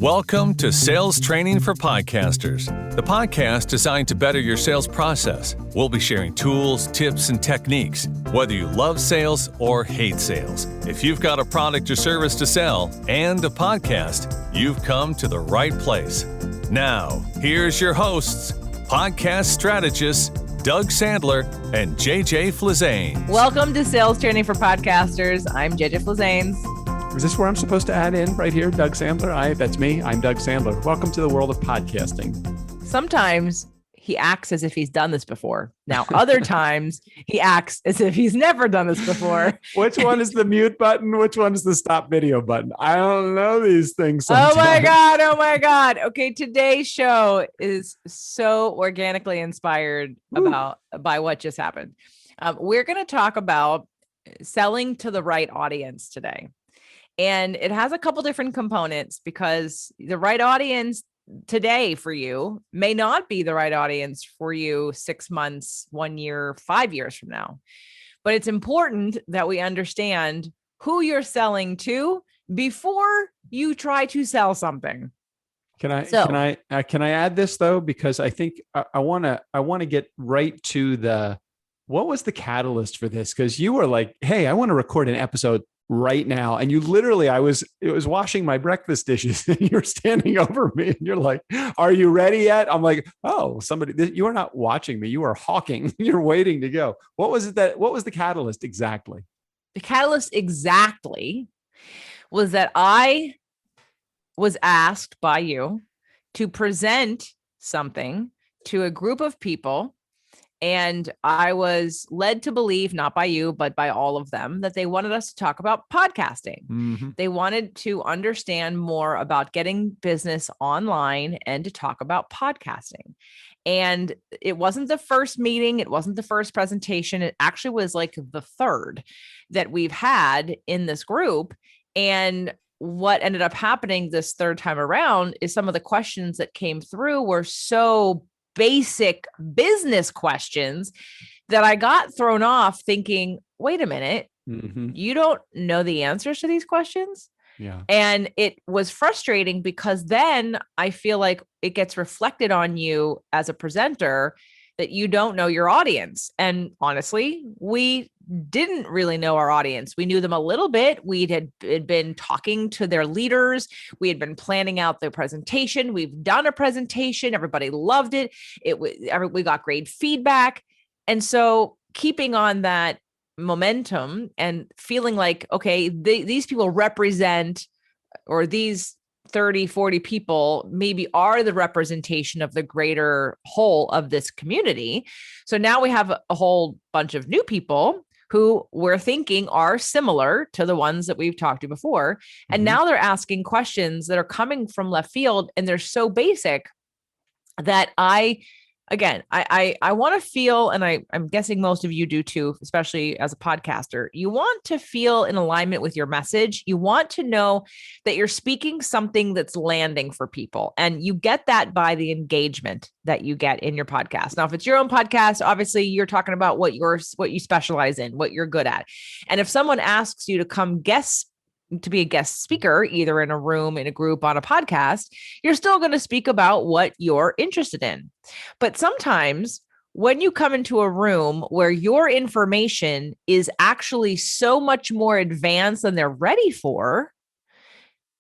Welcome to Sales Training for Podcasters, the podcast designed to better your sales process. We'll be sharing tools, tips, and techniques, whether you love sales or hate sales. If you've got a product or service to sell and a podcast, you've come to the right place. Now, here's your hosts, podcast strategists, Doug Sandler and JJ Flizanes. Welcome to Sales Training for Podcasters. I'm JJ Flizanes. Is this where I'm supposed to add in right here, Doug Sandler? That's me. I'm Doug Sandler. Welcome to the world of podcasting. Sometimes he acts as if he's done this before. Now, other times he acts as if he's never done this before. Which one is the mute button? Which one is the stop video button? I don't know these things sometimes. Oh my God. Okay, today's show is so organically inspired by what just happened. We're going to talk about selling to the right audience today. And it has a couple different components because the right audience today for you may not be the right audience for you 6 months, 1 year, 5 years from now. But it's important that we understand who you're selling to before you try to sell something. Can I add this though? Because I think I want to get right to what was the catalyst for this? Because you were like, hey, I want to record an episode right now. And you literally, it was washing my breakfast dishes and you're standing over me and you're like, are you ready yet? I'm like, oh, you are not watching me. You are hawking. You're waiting to go. What was the catalyst exactly? The catalyst exactly was that I was asked by you to present something to a group of people. And I was led to believe, not by you, but by all of them, that they wanted us to talk about podcasting. Mm-hmm. They wanted to understand more about getting business online and to talk about podcasting. And it wasn't the first meeting. It wasn't the first presentation. It actually was like the third that we've had in this group. And what ended up happening this third time around is some of the questions that came through were so basic business questions that I got thrown off thinking, wait a minute, You don't know the answers to these questions? Yeah. And it was frustrating because then I feel like it gets reflected on you as a presenter that you don't know your audience. And honestly, we didn't really know our audience. We knew them a little bit. We had been talking to their leaders. We had been planning out the presentation. We've done a presentation. Everybody loved it. We got great feedback. And so keeping on that momentum and feeling like, okay, these people represent, or these 30, 40 people maybe are the representation of the greater whole of this community. So now we have a whole bunch of new people who we're thinking are similar to the ones that we've talked to before. And now they're asking questions that are coming from left field, and they're so basic that I want to feel, and I'm guessing most of you do too, especially as a podcaster, you want to feel in alignment with your message. You want to know that you're speaking something that's landing for people. And you get that by the engagement that you get in your podcast. Now, if it's your own podcast, obviously you're talking about what you specialize in, what you're good at. And if someone asks you to come to be a guest speaker, either in a room, in a group, on a podcast, you're still going to speak about what you're interested in. But sometimes when you come into a room where your information is actually so much more advanced than they're ready for,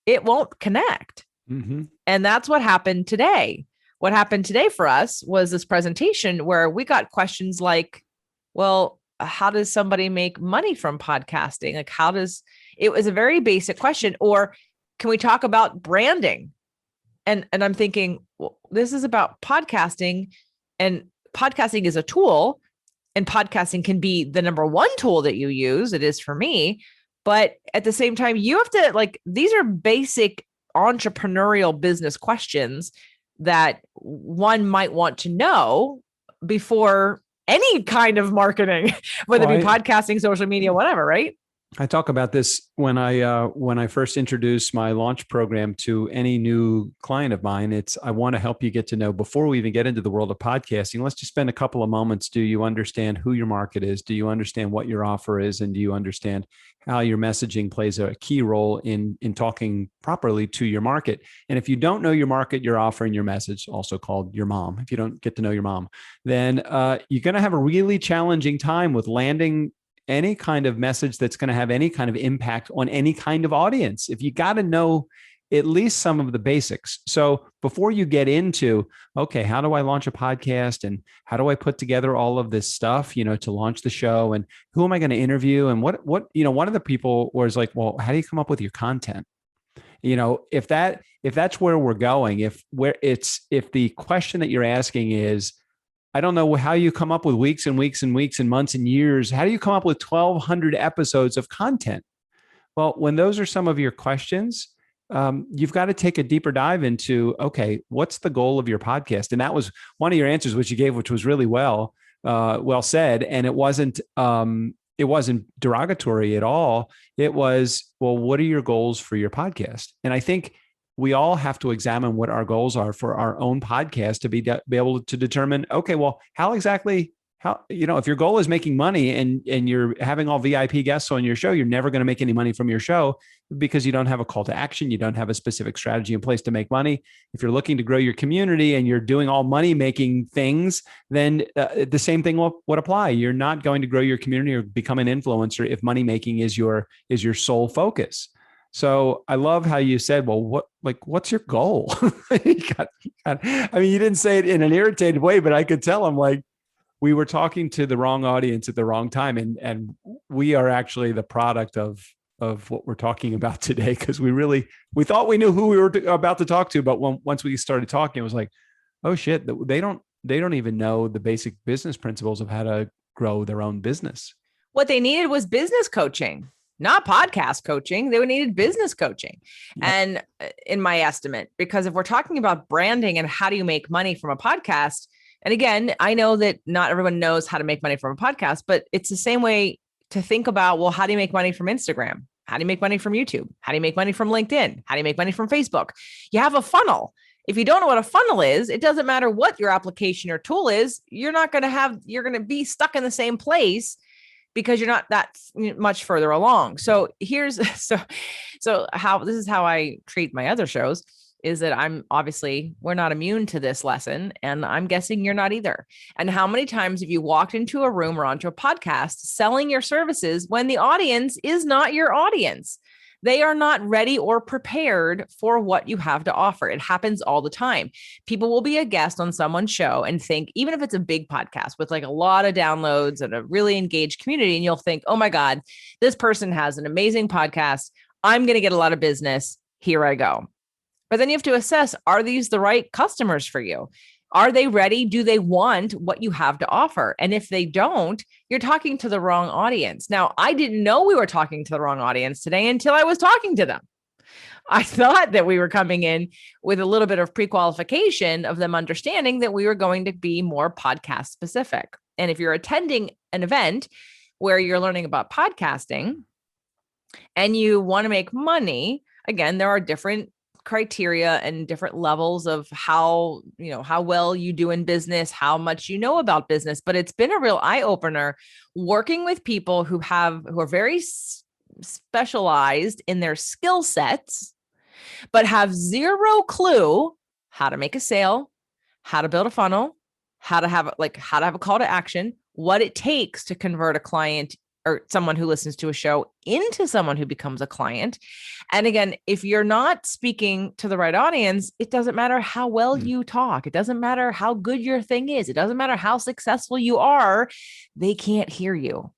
it won't connect. Mm-hmm. And that's what happened today. What happened today for us was this presentation where we got questions like, well, how does somebody make money from podcasting? Like, it was a very basic question. Or can we talk about branding? And I'm thinking, well, this is about podcasting, and podcasting is a tool, and podcasting can be the number one tool that you use. It is for me. But at the same time, you have to, these are basic entrepreneurial business questions that one might want to know before any kind of marketing, whether it be podcasting, social media, whatever, right? I talk about this when I first introduce my launch program to any new client of mine. I want to help you get to know, before we even get into the world of podcasting, let's just spend a couple of moments. Do you understand who your market is? Do you understand what your offer is? And do you understand how your messaging plays a key role in talking properly to your market? And if you don't know your market, your offer, and your message, also called your mom, if you don't get to know your mom, then you're going to have a really challenging time with landing any kind of message that's going to have any kind of impact on any kind of audience. If you got to know at least some of the basics. So before you get into, okay, how do I launch a podcast and how do I put together all of this stuff, to launch the show, and who am I going to interview? And what, one of the people was like, well, how do you come up with your content? If that's where we're going, if the question that you're asking is, I don't know how you come up with weeks and weeks and weeks and months and years. How do you come up with 1,200 episodes of content? Well, when those are some of your questions, you've got to take a deeper dive into, okay, what's the goal of your podcast? And that was one of your answers, which you gave, which was really well said. And it wasn't derogatory at all. It was, well, what are your goals for your podcast? And I think we all have to examine what our goals are for our own podcast to be able to determine, okay, well, if your goal is making money and you're having all VIP guests on your show, you're never going to make any money from your show because you don't have a call to action. You don't have a specific strategy in place to make money. If you're looking to grow your community and you're doing all money making things, then the same thing would apply. You're not going to grow your community or become an influencer if money making is your sole focus. So I love how you said, well, what's your goal? You didn't say it in an irritated way, but I could tell him, like, we were talking to the wrong audience at the wrong time. And we are actually the product of what we're talking about today. Cause we thought we knew who we were about to talk to, but once we started talking, it was like, oh shit, they don't even know the basic business principles of how to grow their own business. What they needed was business coaching. Not podcast coaching. They needed business coaching. Yep. And in my estimate, because if we're talking about branding and how do you make money from a podcast, and again, I know that not everyone knows how to make money from a podcast, but it's the same way to think about, well, how do you make money from Instagram? How do you make money from YouTube? How do you make money from LinkedIn? How do you make money from Facebook? You have a funnel. If you don't know what a funnel is, it doesn't matter what your application or tool is. You're going to be stuck in the same place because you're not that much further along. So this is how I treat my other shows, is that we're not immune to this lesson. And I'm guessing you're not either. And how many times have you walked into a room or onto a podcast selling your services when the audience is not your audience? They are not ready or prepared for what you have to offer. It happens all the time. People will be a guest on someone's show and think, even if it's a big podcast with like a lot of downloads and a really engaged community, and you'll think, oh my God, this person has an amazing podcast. I'm going to get a lot of business. Here I go. But then you have to assess, are these the right customers for you? Are they ready? Do they want what you have to offer? And if they don't, you're talking to the wrong audience. Now, I didn't know we were talking to the wrong audience today until I was talking to them. I thought that we were coming in with a little bit of pre-qualification of them understanding that we were going to be more podcast specific. And if you're attending an event where you're learning about podcasting and you want to make money, again, there are different criteria and different levels of how well you do in business, how much you know about business. But it's been a real eye opener working with people who are very specialized in their skill sets, but have zero clue how to make a sale, how to build a funnel, how to have a call to action, what it takes to convert a client or someone who listens to a show into someone who becomes a client. And again, if you're not speaking to the right audience, it doesn't matter how well you talk. It doesn't matter how good your thing is. It doesn't matter how successful you are. They can't hear you.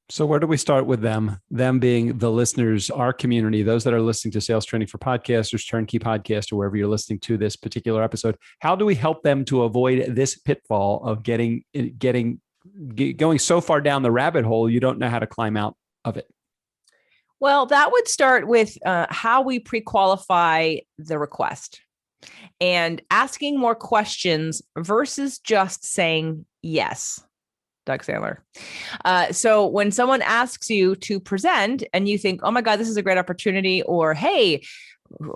So where do we start with them? Them being the listeners, our community, those that are listening to Sales Training for Podcasters, Turnkey Podcast, or wherever you're listening to this particular episode. How do we help them to avoid this pitfall of going so far down the rabbit hole, you don't know how to climb out of it? Well, that would start with how we pre-qualify the request and asking more questions versus just saying yes. Doug Sandler. So when someone asks you to present and you think, oh my God, this is a great opportunity, or, hey,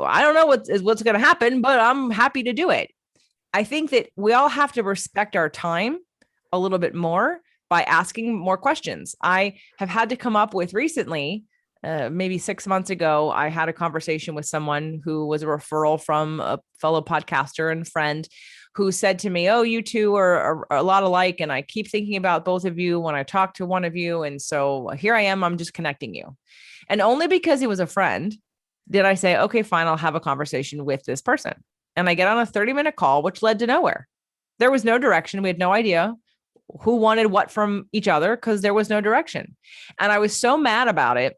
I don't know what's going to happen, but I'm happy to do it. I think that we all have to respect our time a little bit more by asking more questions. I have had to come up with recently, maybe 6 months ago, I had a conversation with someone who was a referral from a fellow podcaster and friend who said to me, oh, you two are a lot alike. And I keep thinking about both of you when I talk to one of you. And so here I am, I'm just connecting you. And only because he was a friend did I say, okay, fine, I'll have a conversation with this person. And I get on a 30-minute call, which led to nowhere. There was no direction. We had no idea who wanted what from each other because there was no direction. And I was so mad about it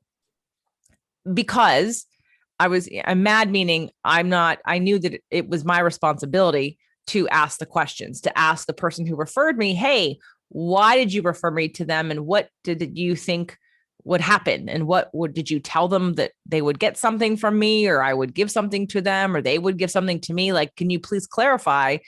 because I'm mad, meaning I knew that it was my responsibility to ask the questions, to ask the person who referred me, hey, why did you refer me to them? And what did you think would happen? And did you tell them that they would get something from me, or I would give something to them, or they would give something to me? Like, can you please clarify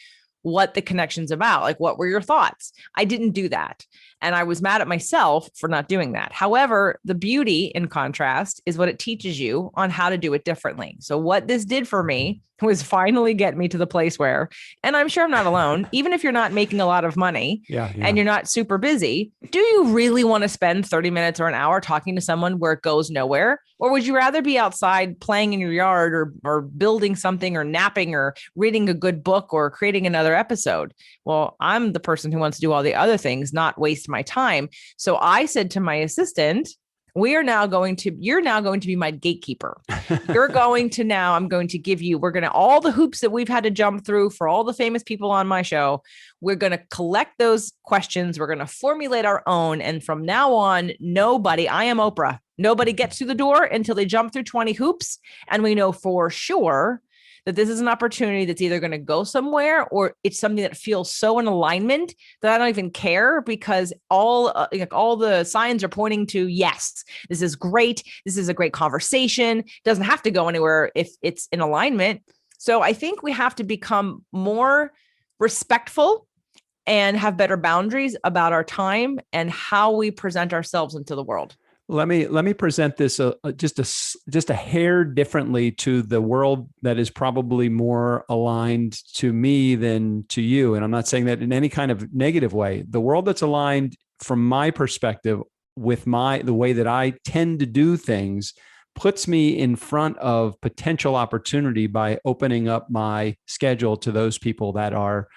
what the connection's about? Like, what were your thoughts? I didn't do that. And I was mad at myself for not doing that. However, the beauty, in contrast, is what it teaches you on how to do it differently. So what this did for me was finally get me to the place where, and I'm sure I'm not alone, even if you're not making a lot of money and you're not super busy, do you really want to spend 30 minutes or an hour talking to someone where it goes nowhere? Or would you rather be outside playing in your yard or building something or napping or reading a good book or creating another episode? Well, I'm the person who wants to do all the other things, not waste my time. So I said to my assistant, you're now going to be my gatekeeper. I'm going to give you, all the hoops that we've had to jump through for all the famous people on my show. We're going to collect those questions. We're going to formulate our own. And from now on, I am Oprah. Nobody gets through the door until they jump through 20 hoops. And we know for sure that this is an opportunity that's either going to go somewhere or it's something that feels so in alignment that I don't even care, because all the signs are pointing to, yes, this is great. This is a great conversation. It doesn't have to go anywhere if it's in alignment. So I think we have to become more respectful and have better boundaries about our time and how we present ourselves into the world. Let me present this just a hair differently to the world that is probably more aligned to me than to you. And I'm not saying that in any kind of negative way. The world that's aligned from my perspective with the way that I tend to do things puts me in front of potential opportunity by opening up my schedule to those people that are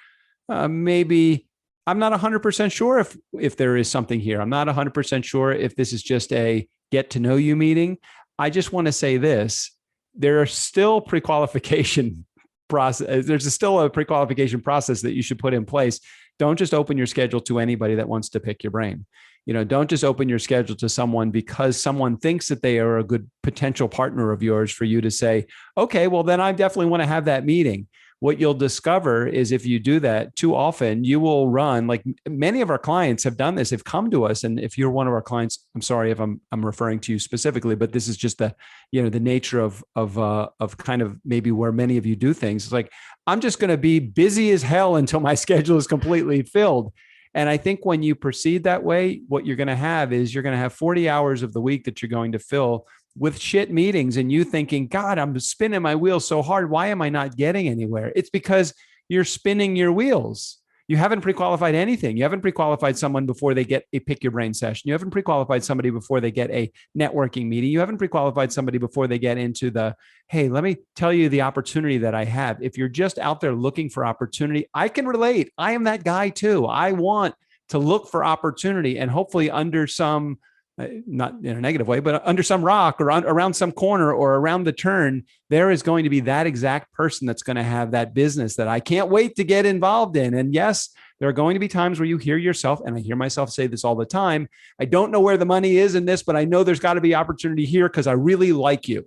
maybe. I'm not 100% sure if there is something here. I'm not 100% sure if this is just a get to know you meeting. I just want to say this. There are still pre-qualification process. There's still a pre-qualification process that you should put in place. Don't just open your schedule to anybody that wants to pick your brain. Don't just open your schedule to someone because someone thinks that they are a good potential partner of yours for you to say, okay, well, then I definitely want to have that meeting. What you'll discover is if you do that too often, you will run, like many of our clients have done this, have come to us. And if you're one of our clients, I'm sorry if I'm referring to you specifically, but this is just the nature of kind of maybe where many of you do things. It's like, I'm just going to be busy as hell until my schedule is completely filled. And I think when you proceed that way, what you're going to have is you're going to have 40 hours of the week that you're going to fill with shit meetings, and you thinking, God, I'm spinning my wheels so hard. Why am I not getting anywhere? It's because you're spinning your wheels. You haven't pre-qualified anything. You haven't pre-qualified someone before they get a pick your brain session. You haven't pre-qualified somebody before they get a networking meeting. You haven't pre-qualified somebody before they get into the, hey, let me tell you the opportunity that I have. If you're just out there looking for opportunity, I can relate. I am that guy too. I want to look for opportunity, and hopefully under some, not in a negative way, but under some rock or around some corner or around the turn, there is going to be that exact person that's going to have that business that I can't wait to get involved in. And yes, there are going to be times where you hear yourself, and I hear myself say this all the time, I don't know where the money is in this, but I know there's got to be opportunity here because I really like you.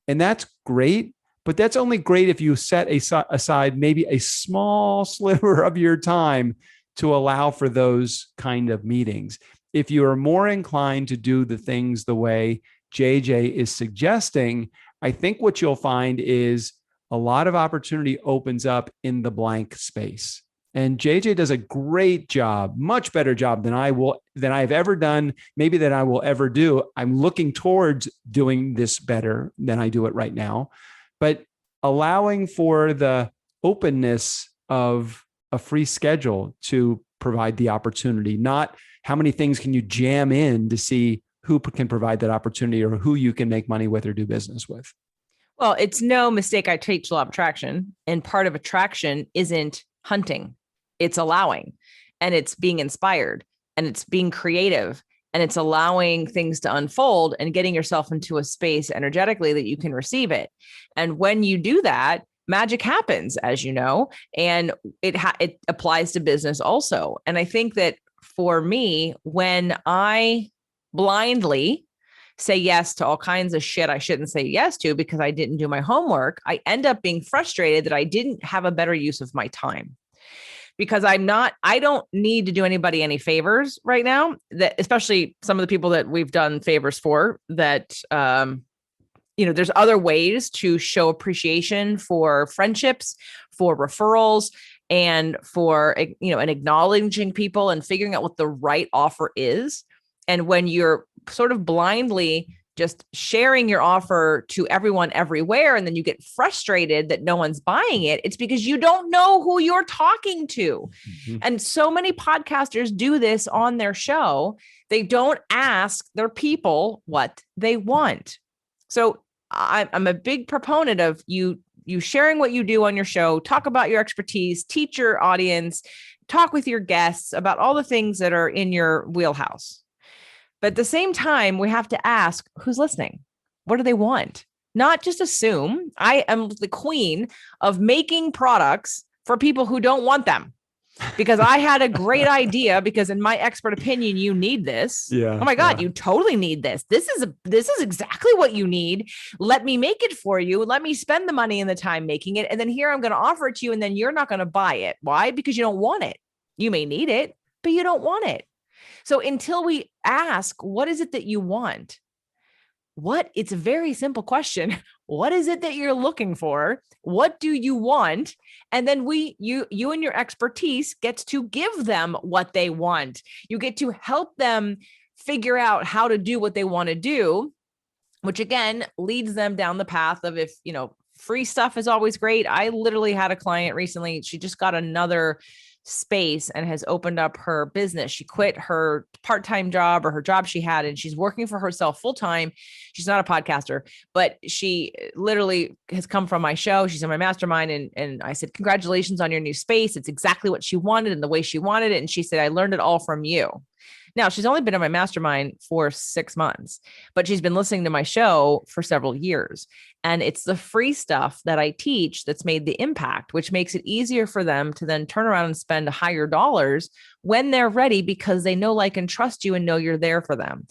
And that's great, but that's only great if you set aside maybe a small sliver of your time to allow for those kind of meetings. If you are more inclined to do the things the way JJ is suggesting, I think what you'll find is a lot of opportunity opens up in the blank space. And JJ does a great job, much better job than I've ever done, maybe that I will ever do. I'm looking towards doing this better than I do it right now, but allowing for the openness of a free schedule to provide the opportunity, not how many things can you jam in to see who can provide that opportunity or who you can make money with or do business with. Well, it's no mistake. I teach law of attraction, and part of attraction isn't hunting. It's allowing, and it's being inspired, and it's being creative, and it's allowing things to unfold and getting yourself into a space energetically that you can receive it. And when you do that, magic happens, as you know, and it applies to business also. And I think that for me, when I blindly say yes to all kinds of shit I shouldn't say yes to because I didn't do my homework, I end up being frustrated that I didn't have a better use of my time. Because I don't need to do anybody any favors right now, that especially some of the people that we've done favors for, that there's other ways to show appreciation for friendships, for referrals, and for and acknowledging people and figuring out what the right offer is. And when you're sort of blindly just sharing your offer to everyone everywhere, and then you get frustrated that no one's buying it, it's because you don't know who you're talking to. Mm-hmm. And so many podcasters do this on their show. They don't ask their people what they want. So I'm a big proponent of you sharing what you do on your show, talk about your expertise, teach your audience, talk with your guests about all the things that are in your wheelhouse. But at the same time, we have to ask who's listening. What do they want? Not just assume. I am the queen of making products for people who don't want them, because I had a great idea, because in my expert opinion, you need this. Yeah. Oh my God, you totally need this. This is exactly what you need. Let me make it for you. Let me spend the money and the time making it. And then here I'm going to offer it to you. And then you're not going to buy it. Why? Because you don't want it. You may need it, but you don't want it. So until we ask, what is it that you want? It's a very simple question. What is it that you're looking for? What do you want? And then you and your expertise gets to give them what they want. You get to help them figure out how to do what they want to do, which again leads them down the path of, if, free stuff is always great. I literally had a client recently. She just got another space and has opened up her business. She quit her part-time job or her job she had, and she's working for herself full-time. She's not a podcaster, but she literally has come from my show. She's in my mastermind. And I said, congratulations on your new space. It's exactly what she wanted and the way she wanted it. And she said, I learned it all from you. Now, she's only been in my mastermind for 6 months, but she's been listening to my show for several years. And it's the free stuff that I teach that's made the impact, which makes it easier for them to then turn around and spend higher dollars when they're ready, because they know, like, and trust you and know you're there for them.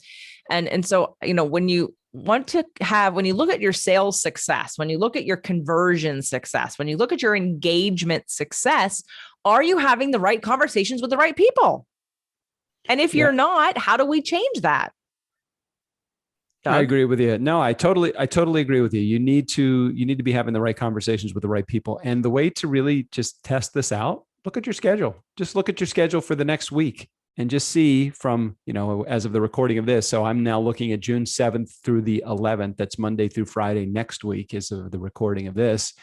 And so, when you look at your sales success, when you look at your conversion success, when you look at your engagement success, are you having the right conversations with the right people? And if you're not, how do we change that? Doug? I agree with you. No, I totally agree with you. You need to be having the right conversations with the right people. And the way to really just test this out, look at your schedule. Just look at your schedule for the next week and just see from, as of the recording of this. So I'm now looking at June 7th through the 11th. That's Monday through Friday next week is the recording of this.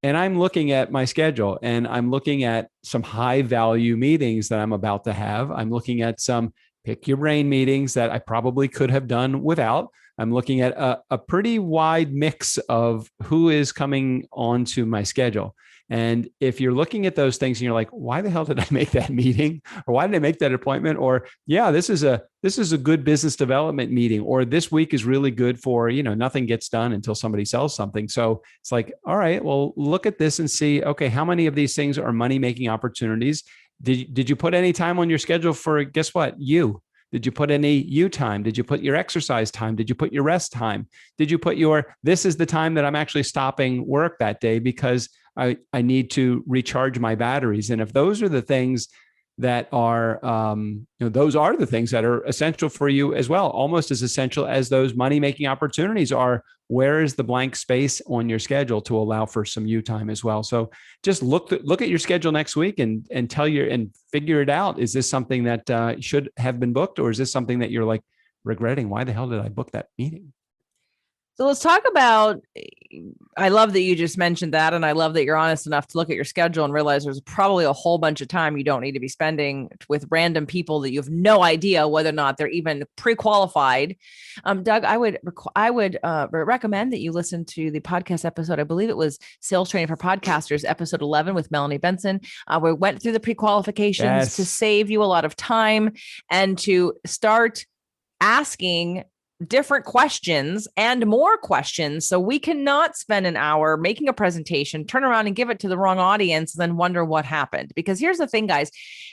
And I'm looking at my schedule, and I'm looking at some high value meetings that I'm about to have. I'm looking at some pick your brain meetings that I probably could have done without. I'm looking at a pretty wide mix of who is coming onto my schedule. And if you're looking at those things and you're like, why the hell did I make that meeting? Or why did I make that appointment? Or this is a good business development meeting, or this week is really good for, nothing gets done until somebody sells something. So it's like, all right, well, look at this and see, okay, how many of these things are money-making opportunities? Did you put any time on your schedule for, guess what? Did you put any you time? Did you put your exercise time? Did you put your rest time? Did you put this is the time that I'm actually stopping work that day because I need to recharge my batteries? And if those are the things that are, those are the things that are essential for you as well, almost as essential as those money-making opportunities are. Where is the blank space on your schedule to allow for some you time as well? So just look at your schedule next week and figure it out. Is this something that should have been booked, or is this something that you're like regretting? Why the hell did I book that meeting? So let's talk about, I love that you just mentioned that. And I love that you're honest enough to look at your schedule and realize there's probably a whole bunch of time you don't need to be spending with random people that you have no idea whether or not they're even pre-qualified. Doug, I would recommend that you listen to the podcast episode. I believe it was Sales Training for Podcasters, episode 11 with Melanie Benson. We went through the pre-qualifications to save you a lot of time and to start asking different questions and more questions. So we cannot spend an hour making a presentation, turn around and give it to the wrong audience, and then wonder what happened. Because here's the thing, guys,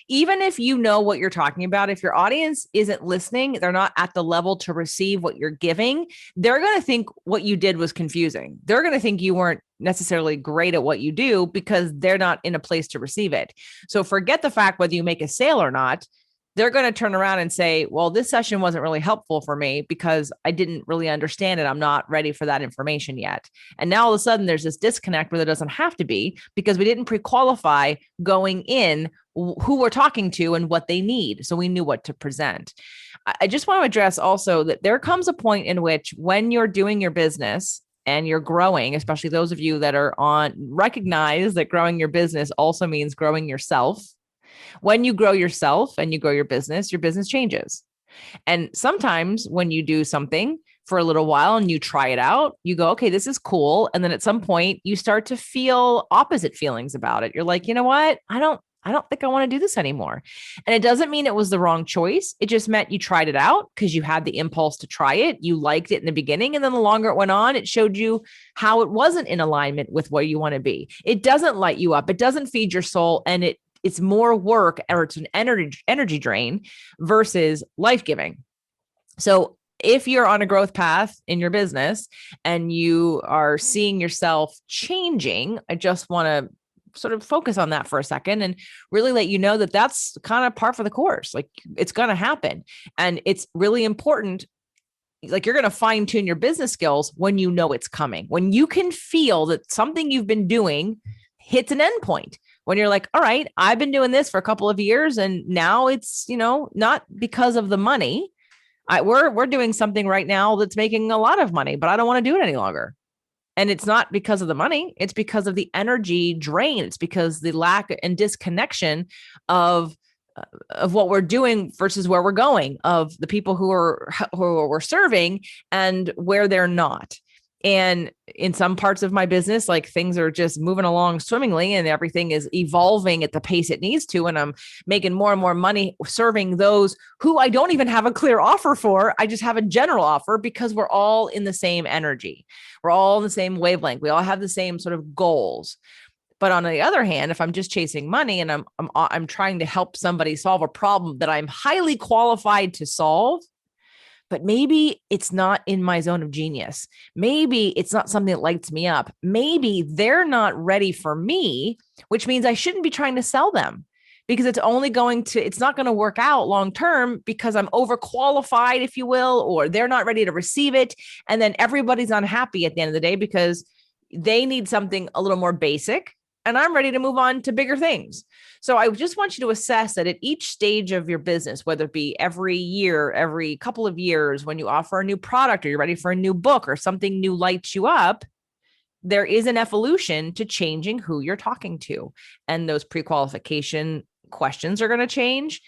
even if you know what you're talking about, if your audience isn't listening, they're not at the level to receive what you're giving, they're going to think what you did was confusing. They're going to think you weren't necessarily great at what you do because they're not in a place to receive it. So forget the fact whether you make a sale or not. They're going to turn around and say, well, this session wasn't really helpful for me because I didn't really understand it. I'm not ready for that information yet. And now all of a sudden there's this disconnect where there doesn't have to be, because we didn't pre-qualify going in who we're talking to and what they need. So we knew what to present. I just want to address also that there comes a point in which when you're doing your business and you're growing, especially those of you that are recognize that growing your business also means growing yourself. When you grow yourself and you grow your business changes. And sometimes when you do something for a little while and you try it out, you go, okay, this is cool. And then at some point you start to feel opposite feelings about it. You're like, you know what? I don't think I want to do this anymore. And it doesn't mean it was the wrong choice. It just meant you tried it out because you had the impulse to try it. You liked it in the beginning. And then the longer it went on, it showed you how it wasn't in alignment with where you want to be. It doesn't light you up. It doesn't feed your soul. And it's more work, or it's an energy drain versus life-giving. So if you're on a growth path in your business and you are seeing yourself changing, I just want to sort of focus on that for a second and really let you know that that's kind of par for the course. Like, it's going to happen. And it's really important. Like, you're going to fine tune your business skills when you know it's coming, when you can feel that something you've been doing hits an endpoint. When you're like, all right, I've been doing this for a couple of years and now it's, not because of the money. We're doing something right now that's making a lot of money, but I don't want to do it any longer. And it's not because of the money. It's because of the energy drain. It's because the lack and disconnection of what we're doing versus where we're going, of the people who we're serving and where they're not. And in some parts of my business, like, things are just moving along swimmingly and everything is evolving at the pace it needs to. And I'm making more and more money serving those who I don't even have a clear offer for. I just have a general offer because we're all in the same energy. We're all in the same wavelength. We all have the same sort of goals. But on the other hand, if I'm just chasing money and I'm trying to help somebody solve a problem that I'm highly qualified to solve, but maybe it's not in my zone of genius. Maybe it's not something that lights me up. Maybe they're not ready for me, which means I shouldn't be trying to sell them, because it's not going to work out long-term because I'm overqualified, if you will, or they're not ready to receive it. And then everybody's unhappy at the end of the day because they need something a little more basic and I'm ready to move on to bigger things. So I just want you to assess that at each stage of your business, whether it be every year, every couple of years, when you offer a new product or you're ready for a new book or something new lights you up, there is an evolution to changing who you're talking to. And those pre-qualification questions are going to change.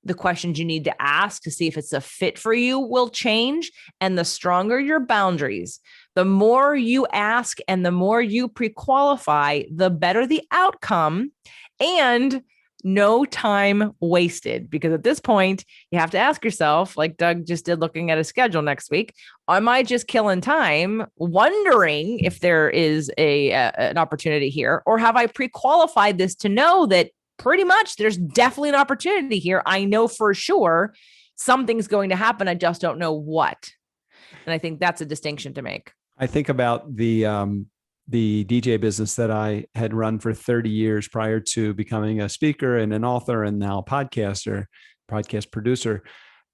The questions you need to ask to see if it's a fit for you will change. And the stronger your boundaries, the more you ask and the more you pre-qualify, the better the outcome, and no time wasted. Because at this point, you have to ask yourself, like Doug just did looking at a schedule next week, am I just killing time wondering if there is an opportunity here? Or have I pre-qualified this to know that pretty much there's definitely an opportunity here? I know for sure something's going to happen. I just don't know what. And I think that's a distinction to make. I think about the the DJ business that I had run for 30 years prior to becoming a speaker and an author and now a podcaster, podcast producer.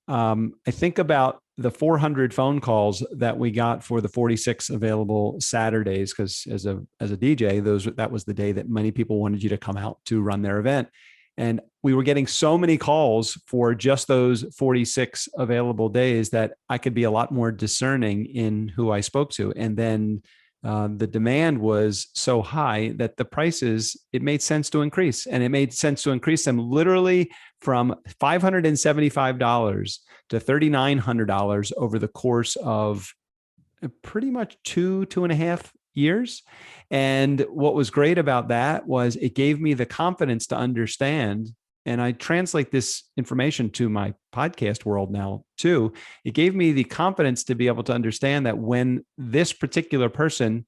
I think about the 400 phone calls that we got for the 46 available Saturdays, because as a DJ, that was the day that many people wanted you to come out to run their event. And we were getting so many calls for just those 46 available days that I could be a lot more discerning in who I spoke to. And then the demand was so high that the prices, it made sense to increase. And it made sense to increase them literally from $575 to $3,900 over the course of pretty much 2.5 years. And what was great about that was it gave me the confidence to understand, and I translate this information to my podcast world now too. It gave me the confidence to be able to understand that when this particular person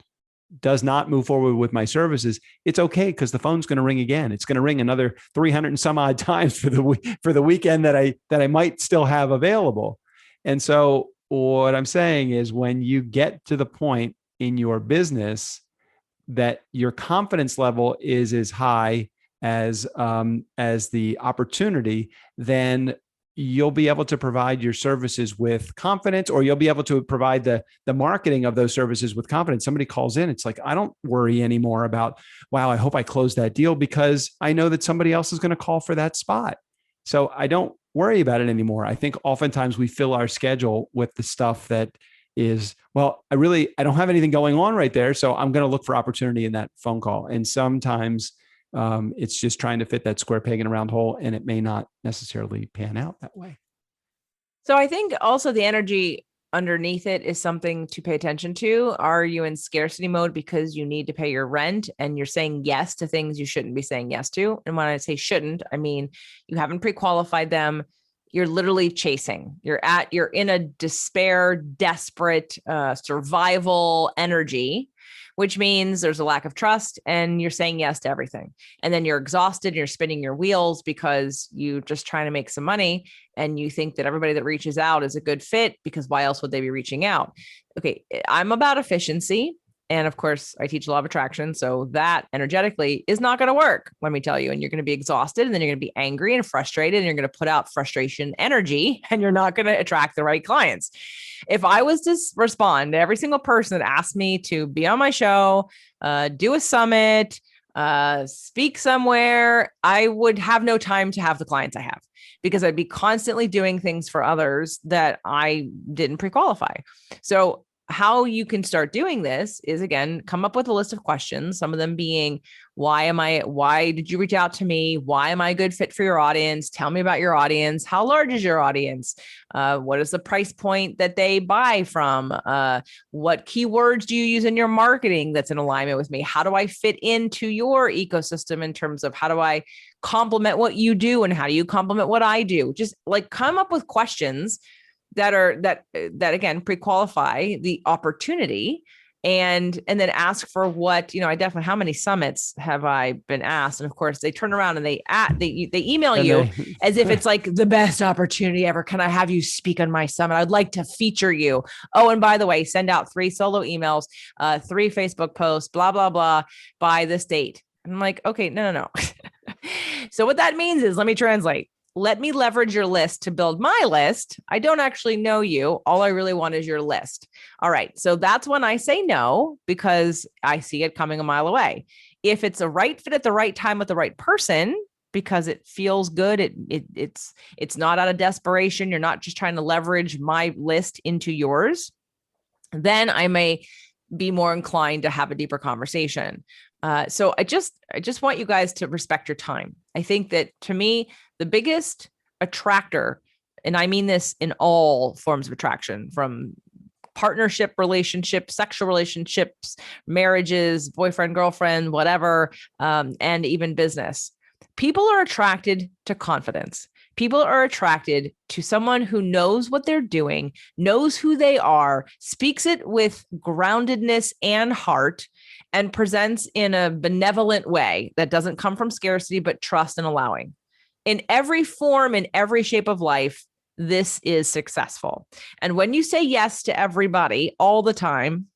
does not move forward with my services, it's okay, because the phone's going to ring again. It's going to ring another 300 and some odd times for the weekend that I might still have available. And so what I'm saying is, when you get to the point in your business that your confidence level is as high as the opportunity, then you'll be able to provide your services with confidence, or you'll be able to provide the marketing of those services with confidence. Somebody calls in, it's like, I don't worry anymore about, wow, I hope I close that deal, because I know that somebody else is going to call for that spot. So I don't worry about it anymore. I think oftentimes we fill our schedule with the stuff that is, well, I don't have anything going on right there, so I'm going to look for opportunity in that phone call. And sometimes it's just trying to fit that square peg in a round hole, and it may not necessarily pan out that way. So I think also the energy underneath it is something to pay attention to. Are you in scarcity mode because you need to pay your rent and you're saying yes to things you shouldn't be saying yes to? And when I say shouldn't, I mean, you haven't pre-qualified them. You're literally chasing. You're in a despair, desperate, survival energy, which means there's a lack of trust and you're saying yes to everything. And then you're exhausted and you're spinning your wheels because you're just trying to make some money. And you think that everybody that reaches out is a good fit, because why else would they be reaching out? Okay, I'm about efficiency. And of course, I teach law of attraction. So that energetically is not going to work, let me tell you. And you're going to be exhausted, and then you're going to be angry and frustrated, and you're going to put out frustration energy, and you're not going to attract the right clients. If I was to respond to every single person that asked me to be on my show, do a summit, speak somewhere, I would have no time to have the clients I have, because I'd be constantly doing things for others that I didn't pre-qualify. So how you can start doing this is, again, come up with a list of questions. Some of them being, why did you reach out to me? Why am I a good fit for your audience? Tell me about your audience. How large is your audience? What is the price point that they buy from? What keywords do you use in your marketing that's in alignment with me? How do I fit into your ecosystem in terms of how do I complement what you do, and how do you complement what I do? Just like come up with questions that again pre-qualify the opportunity, and then ask for what, I definitely, how many summits have I been asked? And of course they turn around and they email you as if it's like the best opportunity ever. Can I have you speak on my summit? I'd like to feature you. Oh, and by the way, send out 3 solo emails, 3 Facebook posts, blah, blah, blah, by this date. And I'm like, okay, no. So what that means is, let me translate. Let me leverage your list to build my list. I don't actually know you. All I really want is your list. All right. So that's when I say no, because I see it coming a mile away. If it's a right fit at the right time with the right person, because it feels good, it's not out of desperation, you're not just trying to leverage my list into yours, then I may be more inclined to have a deeper conversation. So I just want you guys to respect your time. I think that, to me, the biggest attractor, and I mean this in all forms of attraction, from partnership relationships, sexual relationships, marriages, boyfriend, girlfriend, whatever, and even business. People are attracted to confidence. People are attracted to someone who knows what they're doing, knows who they are, speaks it with groundedness and heart, and presents in a benevolent way that doesn't come from scarcity, but trust and allowing. In every form, in every shape of life, this is successful. And when you say yes to everybody all the time,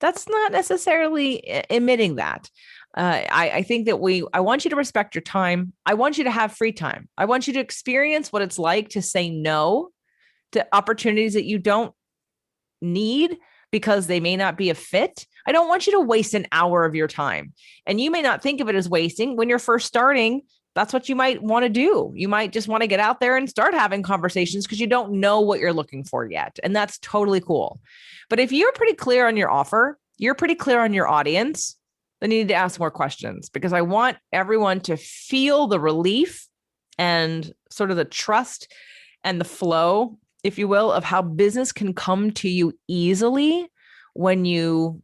That's not necessarily emitting that. I think that I want you to respect your time. I want you to have free time. I want you to experience what it's like to say no to opportunities that you don't need because they may not be a fit. I don't want you to waste an hour of your time. And you may not think of it as wasting when you're first starting. That's what you might want to do. You might just want to get out there and start having conversations because you don't know what you're looking for yet. And that's totally cool. But if you're pretty clear on your offer, you're pretty clear on your audience, then you need to ask more questions, because I want everyone to feel the relief and sort of the trust and the flow, if you will, of how business can come to you easily when you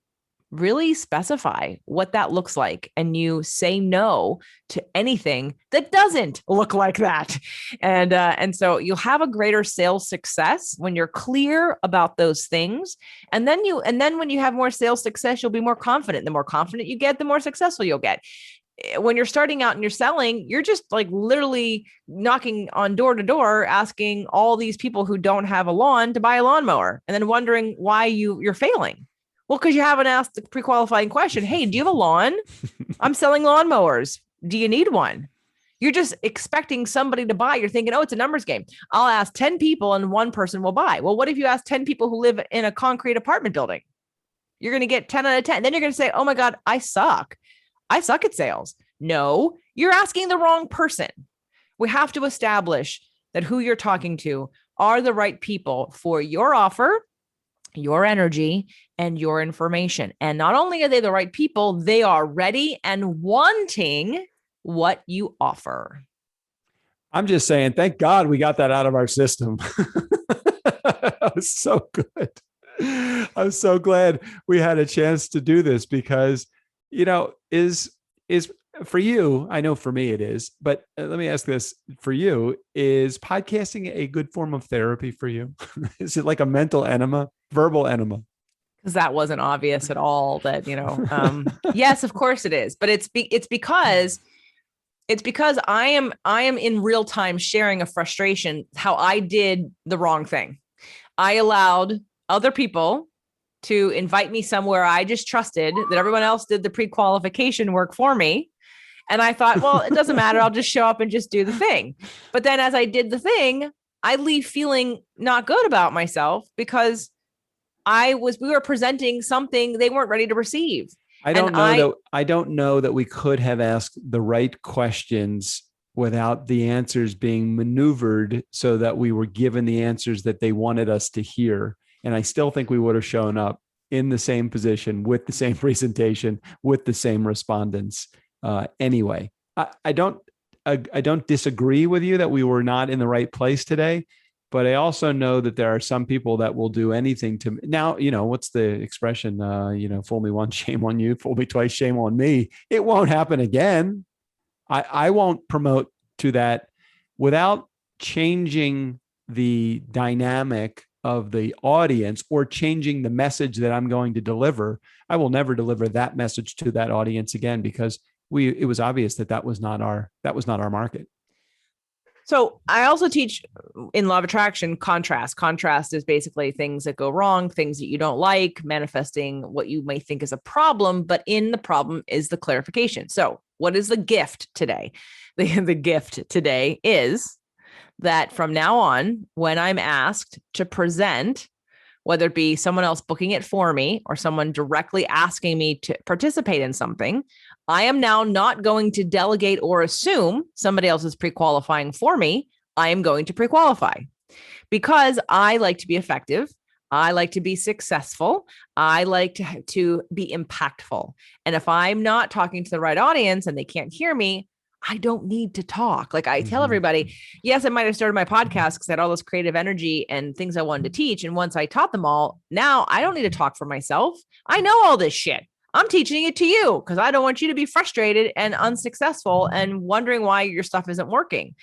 really specify what that looks like and you say no to anything that doesn't look like that. And so you'll have a greater sales success when you're clear about those things. And then when you have more sales success, you'll be more confident. The more confident you get, the more successful you'll get. When you're starting out and you're selling, you're just like literally knocking on door to door, asking all these people who don't have a lawn to buy a lawnmower, and then wondering why you're failing. Well, because you haven't asked the pre-qualifying question. Hey, do you have a lawn? I'm selling lawnmowers. Do you need one? You're just expecting somebody to buy. You're thinking, oh, it's a numbers game. I'll ask 10 people and one person will buy. Well, what if you ask 10 people who live in a concrete apartment building? You're going to get 10 out of 10. Then you're going to say, oh my God, I suck. I suck at sales. No, you're asking the wrong person. We have to establish that who you're talking to are the right people for your offer, your energy, and your information. And not only are they the right people, they are ready and wanting what you offer. I'm just saying, thank God we got that out of our system. That was so good. I'm so glad we had a chance to do this because, is for you, I know for me it is, but let me ask this for you, is podcasting a good form of therapy for you? Is it like a mental enema, verbal enema? Because that wasn't obvious at all that, yes, of course it is. But it's because I am in real time sharing a frustration, how I did the wrong thing. I allowed other people to invite me somewhere I just trusted that everyone else did the pre-qualification work for me. And I thought, well, it doesn't matter. I'll just show up and just do the thing. But then as I did the thing, I leave feeling not good about myself because we were presenting something they weren't ready to receive. I don't know that we could have asked the right questions without the answers being maneuvered so that we were given the answers that they wanted us to hear. And I still think we would have shown up in the same position with the same presentation, with the same respondents. Anyway, I don't disagree with you that we were not in the right place today, but I also know that there are some people that will do anything to now, what's the expression? Fool me once, shame on you, fool me twice, shame on me. It won't happen again. I won't promote to that without changing the dynamic of the audience or changing the message that I'm going to deliver. I will never deliver that message to that audience again because it was obvious that was not our market. So I also teach in Law of Attraction contrast. Contrast is basically things that go wrong, things that you don't like, manifesting what you may think is a problem, but in the problem is the clarification. So what is the gift today? The gift today is that from now on, when I'm asked to present, whether it be someone else booking it for me or someone directly asking me to participate in something, I am now not going to delegate or assume somebody else is pre-qualifying for me. I am going to pre-qualify because I like to be effective. I like to be successful. I like to be impactful. And if I'm not talking to the right audience and they can't hear me, I don't need to talk. Like I tell everybody, yes, I might have started my podcast because I had all this creative energy and things I wanted to teach. And once I taught them all, now I don't need to talk for myself. I know all this shit. I'm teaching it to you because I don't want you to be frustrated and unsuccessful and wondering why your stuff isn't working.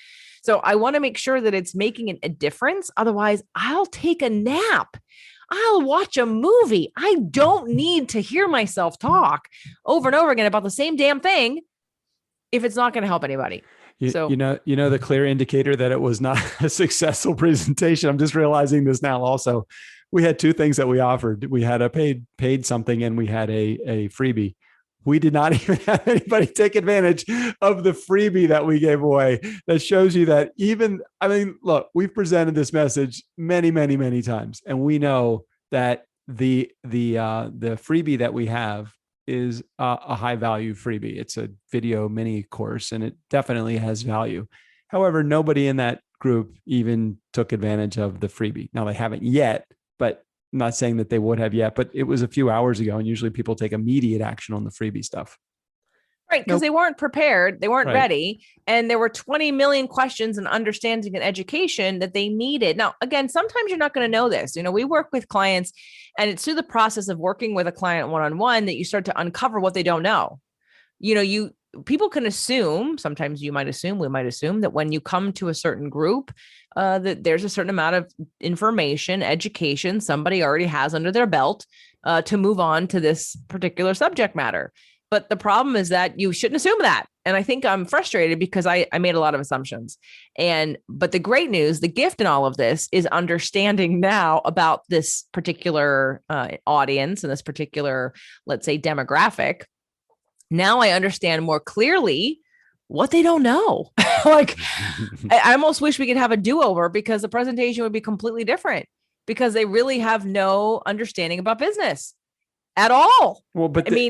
So I want to make sure that it's making a difference. Otherwise, I'll take a nap. I'll watch a movie. I don't need to hear myself talk over and over again about the same damn thing if it's not going to help anybody. So, the clear indicator that it was not a successful presentation. I'm just realizing this now also. we had two things that we offered. We had a paid something, and we had a freebie. We did not even have anybody take advantage of the freebie that we gave away. That shows you that look, we've presented this message many, many, many times, and we know that the freebie that we have is a high value freebie. It's a video mini course, and it definitely has value. However, nobody in that group even took advantage of the freebie. Now, they haven't yet, but I'm not saying that they would have yet, but it was a few hours ago, and usually people take immediate action on the freebie stuff. Right. Because they weren't prepared. They weren't ready. And there were 20 million questions and understanding and education that they needed. Now, again, sometimes you're not going to know this. We work with clients, and it's through the process of working with a client one-on-one that you start to uncover what they don't know. People can assume, sometimes we might assume that when you come to a certain group, that there's a certain amount of information, education somebody already has under their belt to move on to this particular subject matter. But the problem is that you shouldn't assume that. And I think I'm frustrated because I made a lot of assumptions. But the great news, the gift in all of this is understanding now about this particular audience and this particular, let's say, demographic. Now I understand more clearly what they don't know. I almost wish we could have a do-over, because the presentation would be completely different, because they really have no understanding about business at all. Well, but they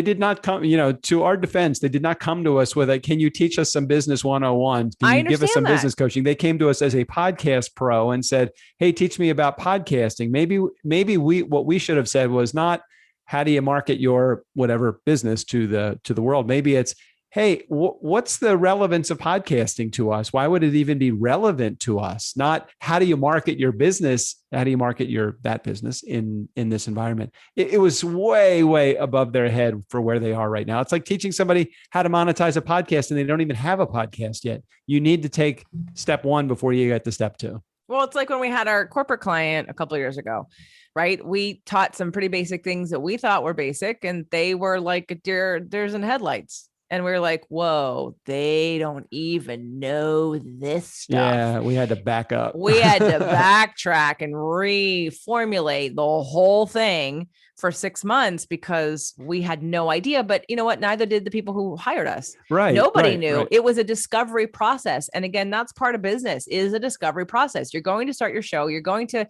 did not come, to our defense, they did not come to us with can you teach us some business 101? Can you give us some business coaching? They came to us as a podcast pro and said, hey, teach me about podcasting. Maybe what we should have said was not, how do you market your whatever business to the world? Maybe it's, hey, what's the relevance of podcasting to us? Why would it even be relevant to us? Not how do you market your business? How do you market that business in this environment? It was way, way above their head for where they are right now. It's like teaching somebody how to monetize a podcast, and they don't even have a podcast yet. You need to take step one before you get to step two. Well, it's like when we had our corporate client a couple of years ago, right? We taught some pretty basic things that we thought were basic, and they were like a deers in headlights. And we were like, whoa, they don't even know this stuff. Yeah, we had to back up. We had to backtrack and reformulate the whole thing for 6 months because we had no idea. But you know what? Neither did the people who hired us. Right. Nobody knew. Right. It was a discovery process. And again, that's part of business, is a discovery process. You're going to start your show. You're going to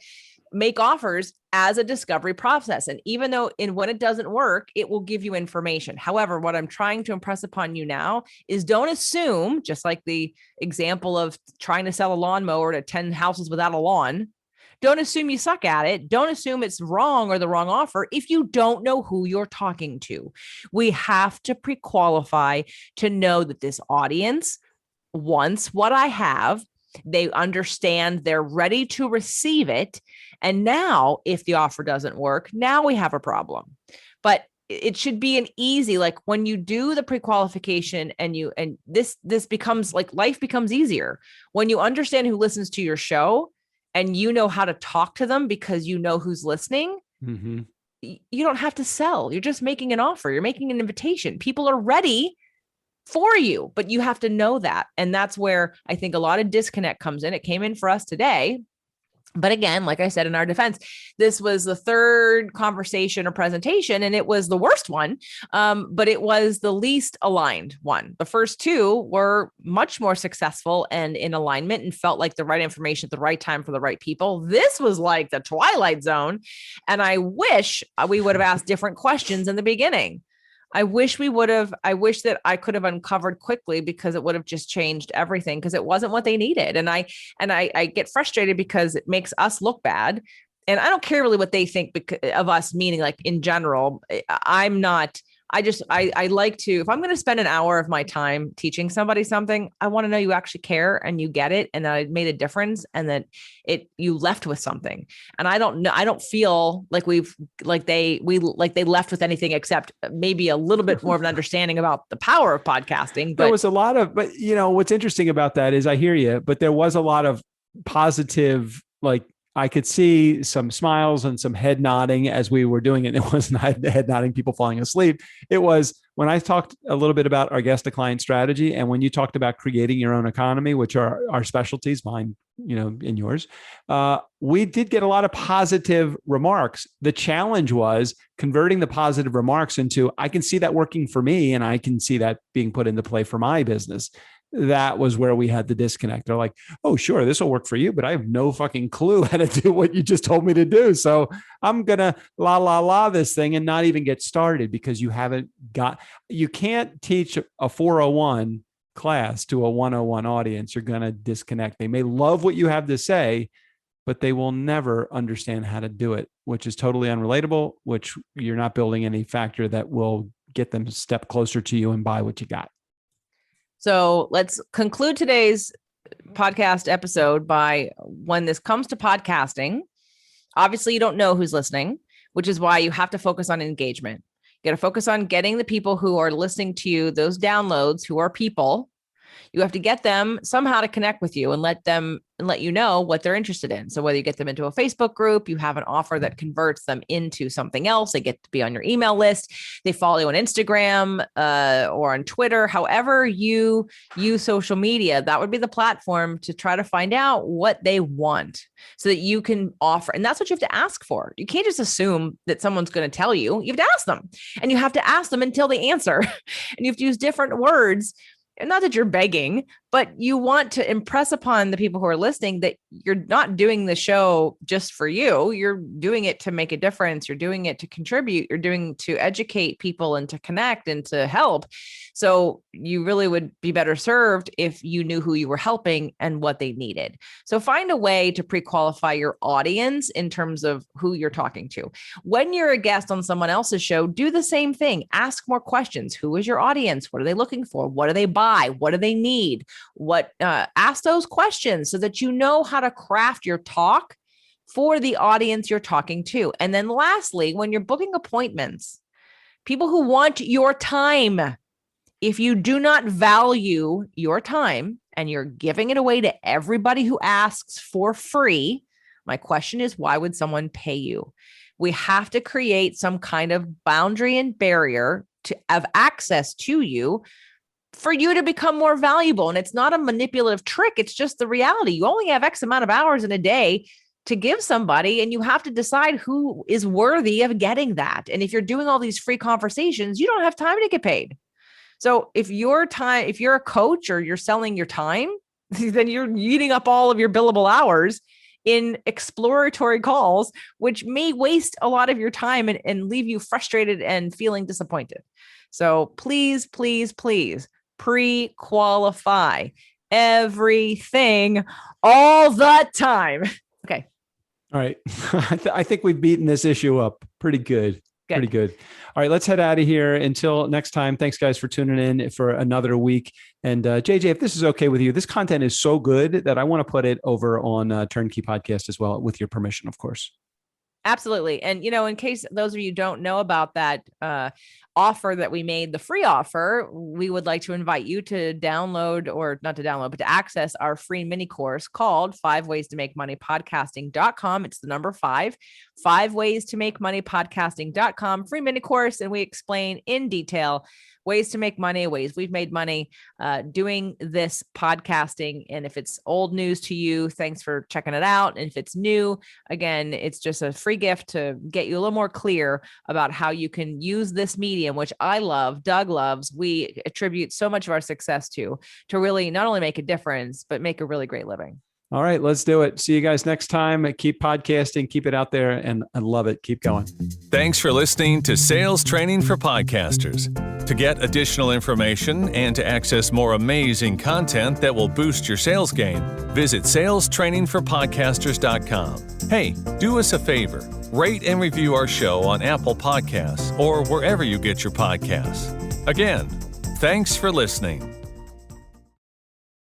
make offers as a discovery process. And even though when it doesn't work, it will give you information. However, what I'm trying to impress upon you now is don't assume, just like the example of trying to sell a lawnmower to 10 houses without a lawn, don't assume you suck at it. Don't assume it's wrong or the wrong offer if you don't know who you're talking to. We have to pre-qualify to know that this audience wants what I have. They understand, they're ready to receive it. And now if the offer doesn't work, now we have a problem. But it should be an easy, like when you do the pre-qualification and this becomes like, life becomes easier when you understand who listens to your show and you know how to talk to them because you know who's listening. Mm-hmm. You don't have to sell. You're just making an offer. You're making an invitation. People are ready for you, but you have to know that. And that's where I think a lot of disconnect comes in. It came in for us today. But again, like I said, in our defense, this was the third conversation or presentation, and it was the worst one, but it was the least aligned one. The first two were much more successful and in alignment and felt like the right information at the right time for the right people. This was like the twilight zone. And I wish we would have asked different questions in the beginning. I wish that I could have uncovered quickly, because it would have just changed everything, because it wasn't what they needed. And I get frustrated because it makes us look bad. And I don't care really what they think of us, meaning like in general. I like to, if I'm going to spend an hour of my time teaching somebody something, I want to know you actually care and you get it. And that it made a difference and that you left with something. And I don't feel like they left with anything except maybe a little bit more of an understanding about the power of podcasting. But there was a lot of, what's interesting about that is I hear you, but there was a lot of positive, like, I could see some smiles and some head nodding as we were doing it. It wasn't head nodding, people falling asleep. It was when I talked a little bit about our guest to client strategy, and when you talked about creating your own economy, which are our specialties, mine, and yours, we did get a lot of positive remarks. The challenge was converting the positive remarks into, I can see that working for me, and I can see that being put into play for my business. That was where we had the disconnect. They're like, oh, sure, this will work for you, but I have no fucking clue how to do what you just told me to do. So I'm going to la this thing and not even get started because you can't teach a 401 class to a 101 audience. You're going to disconnect. They may love what you have to say, but they will never understand how to do it, which is totally unrelatable, which you're not building any factor that will get them a step closer to you and buy what you got. So let's conclude today's podcast episode by, when this comes to podcasting, obviously you don't know who's listening, which is why you have to focus on engagement. You got to focus on getting the people who are listening to you, those downloads, who are people. You have to get them somehow to connect with you and let you know what they're interested in. So whether you get them into a Facebook group, you have an offer that converts them into something else, they get to be on your email list, they follow you on Instagram or on Twitter, however you use social media, that would be the platform to try to find out what they want so that you can offer. And that's what you have to ask for. You can't just assume that someone's going to tell you. You have to ask them, and you have to ask them until they answer. And you have to use different words. And not that you're begging, but you want to impress upon the people who are listening that you're not doing the show just for you. You're doing it to make a difference. You're doing it to contribute. You're doing to educate people and to connect and to help. So you really would be better served if you knew who you were helping and what they needed. So find a way to pre-qualify your audience in terms of who you're talking to. When you're a guest on someone else's show, do the same thing. Ask more questions. Who is your audience? What are they looking for? What do they buy? What do they need? Ask those questions so that you know how to craft your talk for the audience you're talking to. And then lastly, when you're booking appointments, people who want your time, if you do not value your time and you're giving it away to everybody who asks for free, my question is, why would someone pay you? We have to create some kind of boundary and barrier to have access to you for you to become more valuable. And it's not a manipulative trick. It's just the reality. You only have X amount of hours in a day to give somebody, and you have to decide who is worthy of getting that. And if you're doing all these free conversations, you don't have time to get paid. So if you're a coach or you're selling your time, then you're eating up all of your billable hours in exploratory calls, which may waste a lot of your time and leave you frustrated and feeling disappointed. So please, please, please pre-qualify everything all the time. Okay. All right. I think we've beaten this issue up pretty good. Pretty good. All right, let's head out of here. Until next time, thanks guys for tuning in for another week. And JJ, if this is okay with you, this content is so good that I want to put it over on Turnkey Podcast as well, with your permission, of course. Absolutely. And, in case those of you don't know about that offer that we made, the free offer, we would like to invite you to download, or not to download, but to access our free mini course called 5 Ways to Make Money Podcasting.com. It's the number 5 Ways to Make Money Podcasting.com, free mini course. And we explain in detail ways to make money, ways we've made money doing this podcasting. And if it's old news to you, thanks for checking it out. And if it's new, again, it's just a free gift to get you a little more clear about how you can use this medium, which I love, Doug loves, we attribute so much of our success to really not only make a difference, but make a really great living. All right, let's do it. See you guys next time. Keep podcasting, keep it out there, and I love it. Keep going. Thanks for listening to Sales Training for Podcasters. To get additional information and to access more amazing content that will boost your sales game, visit salestrainingforpodcasters.com. Hey, do us a favor. Rate and review our show on Apple Podcasts or wherever you get your podcasts. Again, thanks for listening.